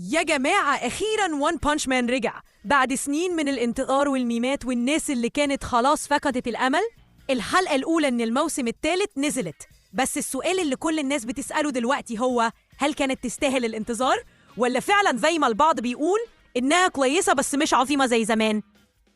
يا جماعة أخيراً وان بانش مان رجع بعد سنين من الانتظار والميمات والناس اللي كانت خلاص فقدت الأمل. الحلقة الأولى من الموسم الثالث نزلت، بس السؤال اللي كل الناس بتسأله دلوقتي هو هل كانت تستاهل الانتظار؟ ولا فعلاً زي ما البعض بيقول إنها كويسة بس مش عظيمة زي زمان؟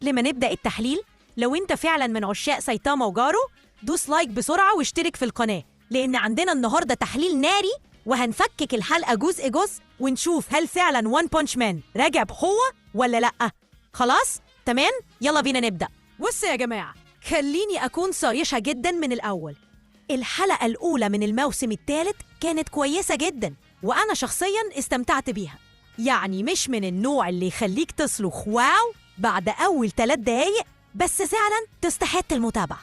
لما نبدأ التحليل، لو أنت فعلاً من عشاق سايتاما وجارو دوس لايك بسرعة واشترك في القناة، لأن عندنا النهاردة تحليل ناري وهنفكك الحلقة جزء جزء ونشوف هل فعلاً وان بانش مان راجع بقوة ولا لأ. خلاص؟ تمام؟ يلا بينا نبدأ. بص يا جماعة، خليني أكون صريحة جداً من الأول. الحلقة الأولى من الموسم الثالث كانت كويسة جداً، وأنا شخصياً استمتعت بيها. يعني مش من النوع اللي يخليك تصرخ واو بعد أول 3 دقايق، بس فعلاً تستحق المتابعة.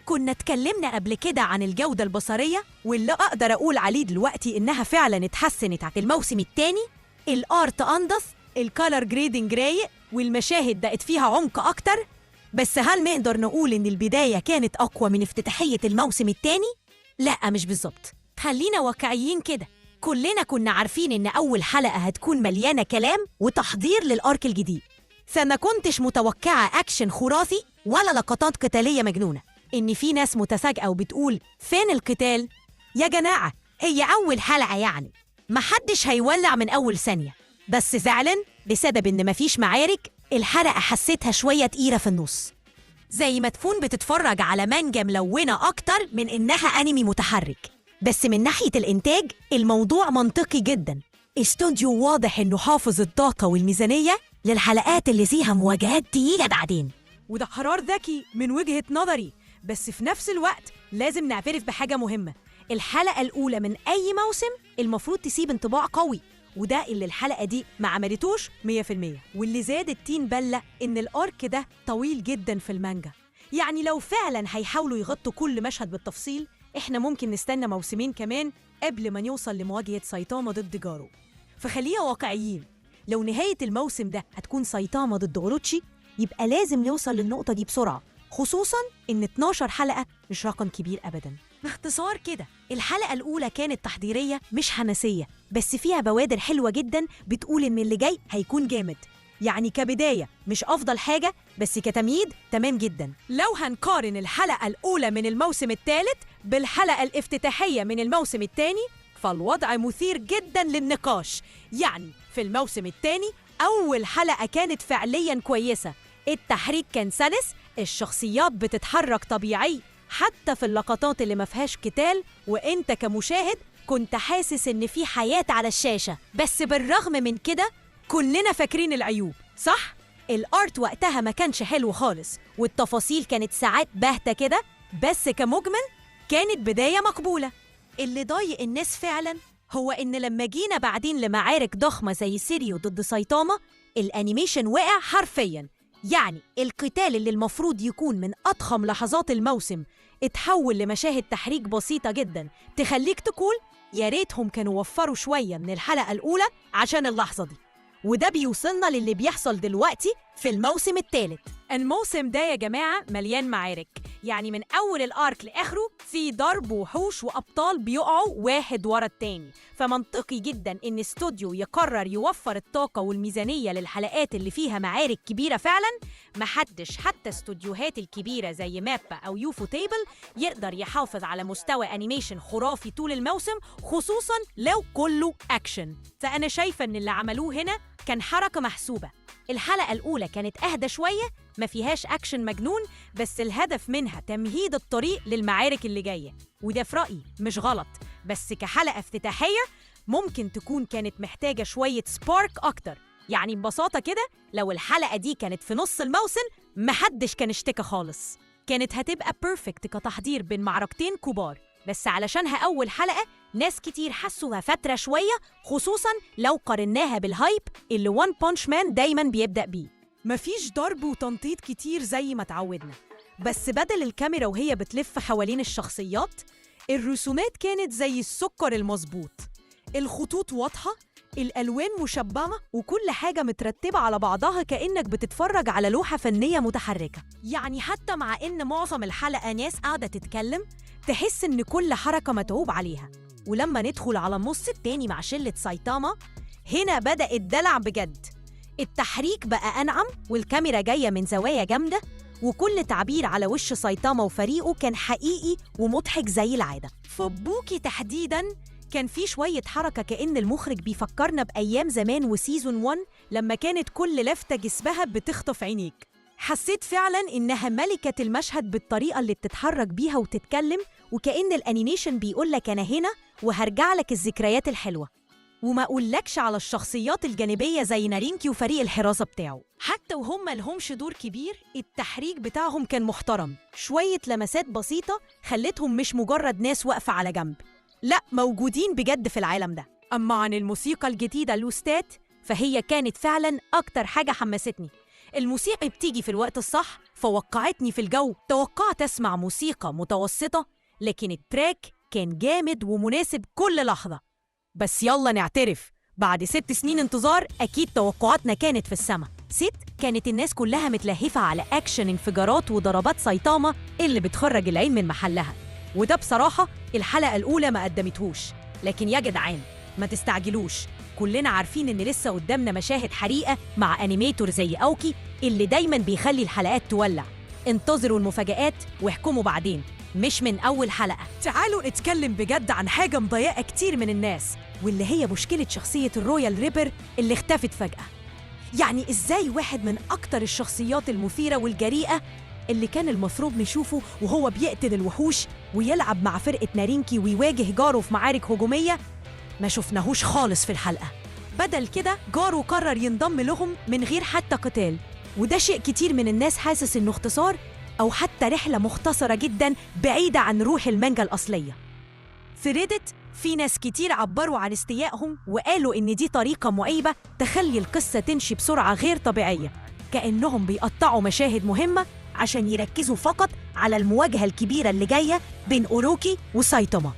كنا اتكلمنا قبل كده عن الجودة البصرية، واللي أقدر أقول عليه دلوقتي إنها فعلاً اتحسنت على الموسم الثاني. الآرت أنضف، الكالر جريدنج رايق، والمشاهد بقت فيها عمق أكتر. بس هل نقدر نقول إن البداية كانت أقوى من افتتاحية الموسم الثاني؟ لأ، مش بالظبط. خلينا واقعيين كده، كلنا كنا عارفين إن أول حلقة هتكون مليانة كلام وتحضير للآرك الجديد، فما كنتش متوقعة أكشن خرافي ولا لقطات قتالية مجنونة. إن في ناس متفاجئة وبتقول فين القتال؟ يا جماعة، هي أول حلقة يعني محدش هيولع من أول ثانية، بس فعلاً بسبب إن مفيش معارك الحلقة حسيتها شوية تقيلة في النص، زي ما تكون بتتفرج على مانجا ملونة أكتر من إنها أنمي متحرك. بس من ناحية الإنتاج الموضوع منطقي جداً. استوديو واضح إنه حافظ الطاقة والميزانية للحلقات اللي فيها مواجهات تقيلة بعدين، وده قرار ذكي من وجهة نظري. بس في نفس الوقت لازم نعترف بحاجة مهمة، الحلقة الأولى من أي موسم المفروض تسيب انطباع قوي، وده اللي الحلقة دي ما عملتوش 100%. واللي زاد التين بلة إن الأرك ده طويل جدا في المانجا، يعني لو فعلا هيحاولوا يغطوا كل مشهد بالتفصيل إحنا ممكن نستنى موسمين كمان قبل ما نوصل لمواجهة سايتاما ضد جارو. فخلينا واقعيين، لو نهاية الموسم ده هتكون سايتاما ضد اوروتشي يبقى لازم نوصل للنقطة دي بسرعة، خصوصاً إن 12 حلقة مش رقم كبير أبداً. باختصار كده، الحلقة الأولى كانت تحضيرية مش حماسية، بس فيها بوادر حلوة جداً بتقول إن اللي جاي هيكون جامد. يعني كبداية مش أفضل حاجة، بس كتمهيد تمام جداً. لو هنقارن الحلقة الأولى من الموسم الثالث بالحلقة الافتتاحية من الموسم الثاني، فالوضع مثير جداً للنقاش. يعني في الموسم الثاني أول حلقة كانت فعلياً كويسة، التحريك كان سلس، الشخصيات بتتحرك طبيعي حتى في اللقطات اللي ما فيهاش قتال، وانت كمشاهد كنت حاسس ان في حياة على الشاشة. بس بالرغم من كده كلنا فاكرين العيوب، صح؟ الارت وقتها ما كانش حلو خالص، والتفاصيل كانت ساعات باهتة كده، بس كمجمل كانت بداية مقبولة. اللي ضايق الناس فعلا هو ان لما جينا بعدين لمعارك ضخمة زي سيريو ضد سايتاما الانيميشن وقع حرفياً. يعني القتال اللي المفروض يكون من أضخم لحظات الموسم اتحول لمشاهد تحريك بسيطة جدا تخليك تقول يا ريتهم كانوا وفروا شوية من الحلقة الأولى عشان اللحظة دي. وده بيوصلنا للي بيحصل دلوقتي في الموسم الثالث. الموسم ده يا جماعة مليان معارك، يعني من أول الآرك لآخره في ضرب وحوش وأبطال بيقعوا واحد ورا التاني، فمنطقي جدا إن استوديو يقرر يوفر الطاقة والميزانية للحلقات اللي فيها معارك كبيرة فعلا. محدش حتى استوديوهات الكبيرة زي مابا أو يوفو تيبل يقدر يحافظ على مستوى أنيميشن خرافي طول الموسم، خصوصا لو كله أكشن. فأنا شايفة إن اللي عملوه هنا كان حركة محسوبة. الحلقة الأولى كانت أهدى شوية، ما فيهاش أكشن مجنون، بس الهدف منها تمهيد الطريق للمعارك اللي جاية، وده في رأيي مش غلط. بس كحلقة افتتاحية ممكن تكون كانت محتاجة شوية سبارك أكتر. يعني ببساطة كده لو الحلقة دي كانت في نص الموسم محدش كان اشتكى خالص، كانت هتبقى بيرفكت كتحضير بين معركتين كبار. بس علشانها أول حلقة ناس كتير حسوها فترة شوية، خصوصاً لو قارناها بالهايب اللي وان بانش مان دايماً بيبدأ بيه. مفيش ضرب وتنطيط كتير زي ما تعودنا، بس بدل الكاميرا وهي بتلف حوالين الشخصيات الرسومات كانت زي السكر المظبوط، الخطوط واضحة، الألوان مشبعة، وكل حاجة مترتبة على بعضها كأنك بتتفرج على لوحة فنية متحركة. يعني حتى مع إن معظم الحلقة ناس قاعدة تتكلم تحس إن كل حركة متعوب عليها. ولما ندخل على النص التاني مع شلة سايتاما هنا بدأ الدلع بجد. التحريك بقى أنعم والكاميرا جاية من زوايا جامدة، وكل تعبير على وش سايتاما وفريقه كان حقيقي ومضحك زي العادة. فبوكي تحديداً كان في شوية حركة كأن المخرج بيفكرنا بأيام زمان وسيزون 1 لما كانت كل لفتة جسمها بتخطف عينيك. حسيت فعلاً إنها ملكة المشهد بالطريقة اللي بتتحرك بيها وتتكلم، وكأن الأنيميشن بيقولك أنا هنا وهرجع لك الذكريات الحلوة. وما أقولكش على الشخصيات الجانبية زي نارينكي وفريق الحراسة بتاعه، حتى وهم ملهمش دور كبير التحريك بتاعهم كان محترم. شوية لمسات بسيطة خلتهم مش مجرد ناس واقفة على جنب، لا موجودين بجد في العالم ده. أما عن الموسيقى الجديدة لوستات فهي كانت فعلا أكتر حاجة حمستني. الموسيقى بتيجي في الوقت الصح فوقعتني في الجو. توقعت أسمع موسيقى متوسطة، لكن التراك كان جامد ومناسب كل لحظة. بس يلا نعترف، بعد 6 سنين انتظار أكيد توقعاتنا كانت في السما. كانت الناس كلها متلهفة على أكشن انفجارات وضربات سايتاما اللي بتخرج العين من محلها، وده بصراحة الحلقة الأولى ما قدمتهوش. لكن يا جدعان ما تستعجلوش، كلنا عارفين إن لسه قدامنا مشاهد حريقة مع أنيميتور زي أوكي اللي دايماً بيخلي الحلقات تولع. انتظروا المفاجآت واحكموا بعدين، مش من أول حلقة. تعالوا نتكلم بجد عن حاجة مضايقة كتير من الناس، واللي هي مشكلة شخصية الرويال ريبر اللي اختفت فجأة. يعني إزاي واحد من أكتر الشخصيات المثيرة والجريئة اللي كان المفروض نشوفه وهو بيقتل الوحوش ويلعب مع فرقة نارينكي ويواجه جارو في معارك هجومية، ما شفناهوش خالص في الحلقة. بدل كده جارو قرر ينضم لهم من غير حتى قتال، وده شيء كتير من الناس حاسس إنه اختصار أو حتى رحلة مختصرة جداً بعيدة عن روح المانجا الأصلية. في ريدت في ناس كتير عبروا عن استيائهم وقالوا إن دي طريقة معيبة تخلي القصة تمشي بسرعة غير طبيعية، كأنهم بيقطعوا مشاهد مهمة عشان يركزوا فقط على المواجهة الكبيرة اللي جاية بين أوروكي وسايتاما.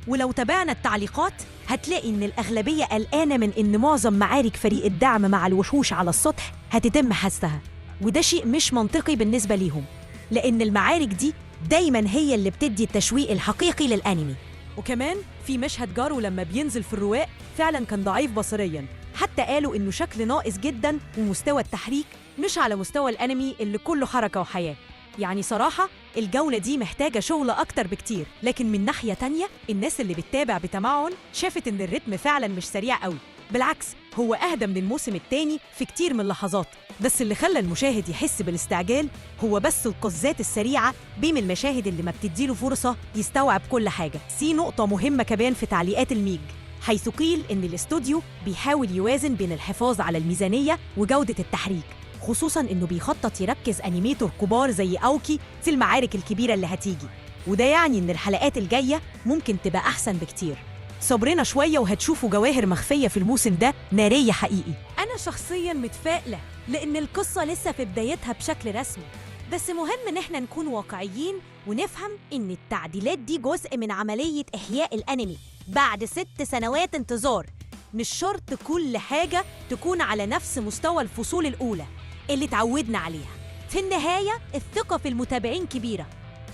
ولو تابعنا التعليقات هتلاقي إن الأغلبية قلقانة من إن معظم معارك فريق الدعم مع الوحوش على السطح هتتم حذفها، وده شيء مش منطقي بالنسبة ليهم، لأن المعارك دي دايماً هي اللي بتدي التشويق الحقيقي للأنمي. وكمان في مشهد جارو لما بينزل في الرواق فعلاً كان ضعيف بصرياً، حتى قالوا إنه شكل ناقص جداً ومستوى التحريك مش على مستوى الأنمي اللي كله حركة وحياة. يعني صراحة الجولة دي محتاجة شغل أكتر بكتير. لكن من ناحية تانية الناس اللي بتتابع بتمعن شافت إن الريتم فعلاً مش سريع قوي، بالعكس هو أهدى من الموسم التاني في كتير من اللحظات. بس اللي خلى المشاهد يحس بالاستعجال هو بس القفزات السريعة بين المشاهد اللي ما بتديله فرصة يستوعب كل حاجة. نقطة مهمة كمان في تعليقات الميج، حيث قيل إن الاستوديو بيحاول يوازن بين الحفاظ على الميزانية وجودة التحريك، خصوصاً إنه بيخطط يركز أنيميتور كبار زي أوكي في المعارك الكبيرة اللي هتيجي، وده يعني إن الحلقات الجاية ممكن تبقى أحسن بكتير. صبرنا شوية وهتشوفوا جواهر مخفية في الموسم ده نارية حقيقي. أنا شخصياً متفائلة لأن القصة لسه في بدايتها بشكل رسمي، بس مهم إن احنا نكون واقعيين ونفهم إن التعديلات دي جزء من عملية إحياء الأنمي بعد 6 سنوات انتظار. مش شرط كل حاجة تكون على نفس مستوى الفصول الأولى اللي تعودنا عليها. في النهاية الثقة في المتابعين كبيرة،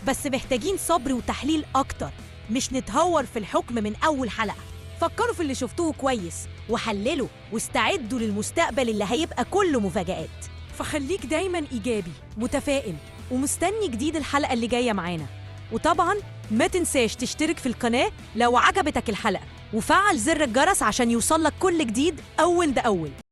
بس محتاجين صبر وتحليل أكتر، مش نتهور في الحكم من أول حلقة. فكروا في اللي شفتوه كويس وحللوا واستعدوا للمستقبل اللي هيبقى كله مفاجآت. فخليك دايماً إيجابي متفائل ومستني جديد الحلقة اللي جاية معانا. وطبعاً ما تنساش تشترك في القناة لو عجبتك الحلقة، وفعل زر الجرس عشان يوصلك كل جديد أول بأول.